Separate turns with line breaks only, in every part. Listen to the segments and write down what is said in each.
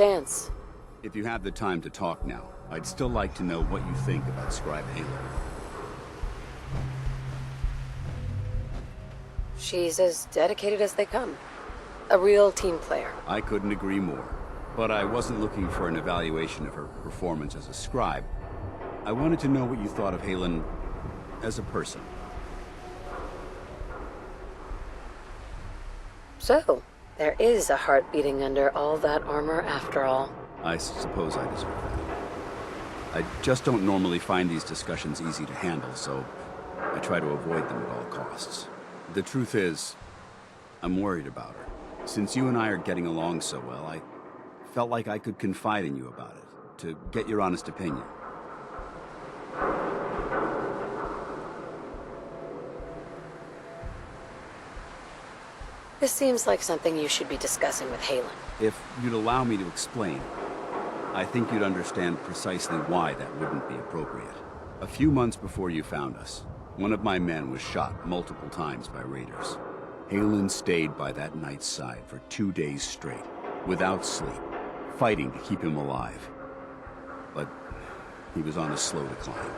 Danse.
If you have the time to talk now, I'd still like to know what you think about Scribe Haylen.
She's as dedicated as they come. A real team player.
I couldn't agree more. But I wasn't looking for an evaluation of her performance as a scribe. I wanted to know what you thought of Haylen as a person.
So, there is a heart beating under all that armor after all.
I suppose I deserve that. I just don't normally find these discussions easy to handle, so I try to avoid them at all costs. The truth is, I'm worried about her. Since you and I are getting along so well, I felt like I could confide in you about it, to get your honest opinion.
This seems like something you should be discussing with Haylen.
If you'd allow me to explain, I think you'd understand precisely why that wouldn't be appropriate. A few months before you found us, one of my men was shot multiple times by raiders. Haylen stayed by that knight's side for 2 days straight, without sleep, fighting to keep him alive. But he was on a slow decline.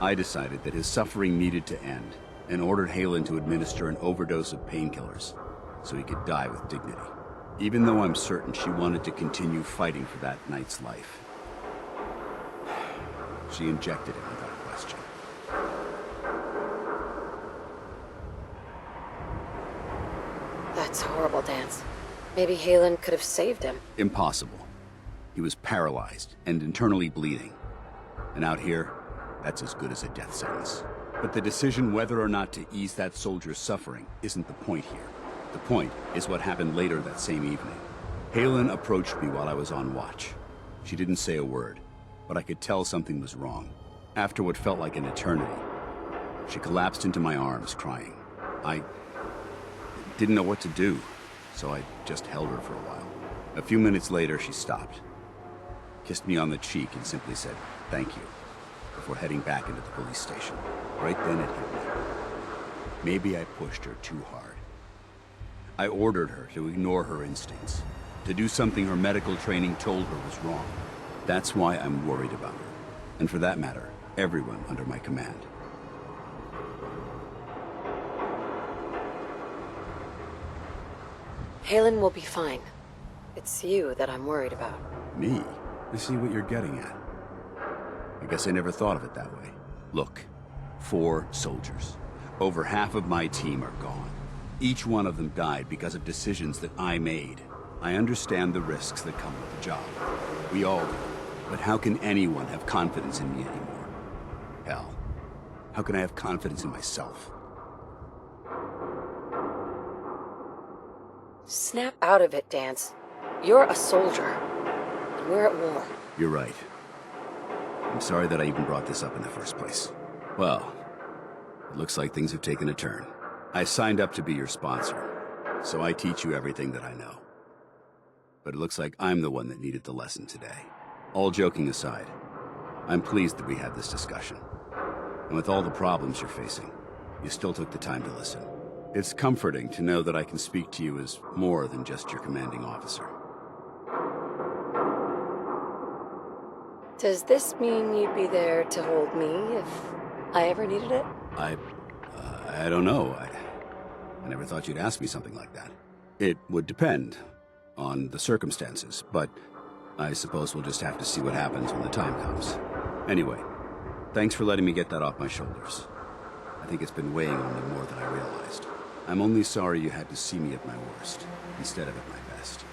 I decided that his suffering needed to end, and ordered Haylen to administer an overdose of painkillers, so he could die with dignity. Even though I'm certain she wanted to continue fighting for that knight's life. She injected him without question.
That's horrible, Danse. Maybe Haylen could have saved him.
Impossible. He was paralyzed and internally bleeding. And out here, that's as good as a death sentence. But the decision whether or not to ease that soldier's suffering isn't the point here. The point is what happened later that same evening. Haylen approached me while I was on watch. She didn't say a word, but I could tell something was wrong. After what felt like an eternity, she collapsed into my arms, crying. I didn't know what to do, so I just held her for a while. A few minutes later, she stopped, kissed me on the cheek, and simply said, "Thank you," before heading back into the police station. Right then it hit me. Maybe I pushed her too hard. I ordered her to ignore her instincts, to do something her medical training told her was wrong. That's why I'm worried about her, and for that matter, everyone under my command.
Haylen will be fine. It's you that I'm worried about.
Me? I see what you're getting at. I guess I never thought of it that way. Look, 4 soldiers. Over half of my team are gone. Each one of them died because of decisions that I made. I understand the risks that come with the job. We all do. But how can anyone have confidence in me anymore? Hell, how can I have confidence in myself?
Snap out of it, Danse. You're a soldier, and we're at war.
You're right. I'm sorry that I even brought this up in the first place. Well, it looks like things have taken a turn. I signed up to be your sponsor, so I teach you everything that I know. But it looks like I'm the one that needed the lesson today. All joking aside, I'm pleased that we had this discussion. And with all the problems you're facing, you still took the time to listen. It's comforting to know that I can speak to you as more than just your commanding officer.
Does this mean you'd be there to hold me if I ever needed it?
I don't know. I never thought you'd ask me something like that. It would depend on the circumstances, but I suppose we'll just have to see what happens when the time comes. Anyway, thanks for letting me get that off my shoulders. I think it's been weighing on me more than I realized. I'm only sorry you had to see me at my worst, instead of at my best.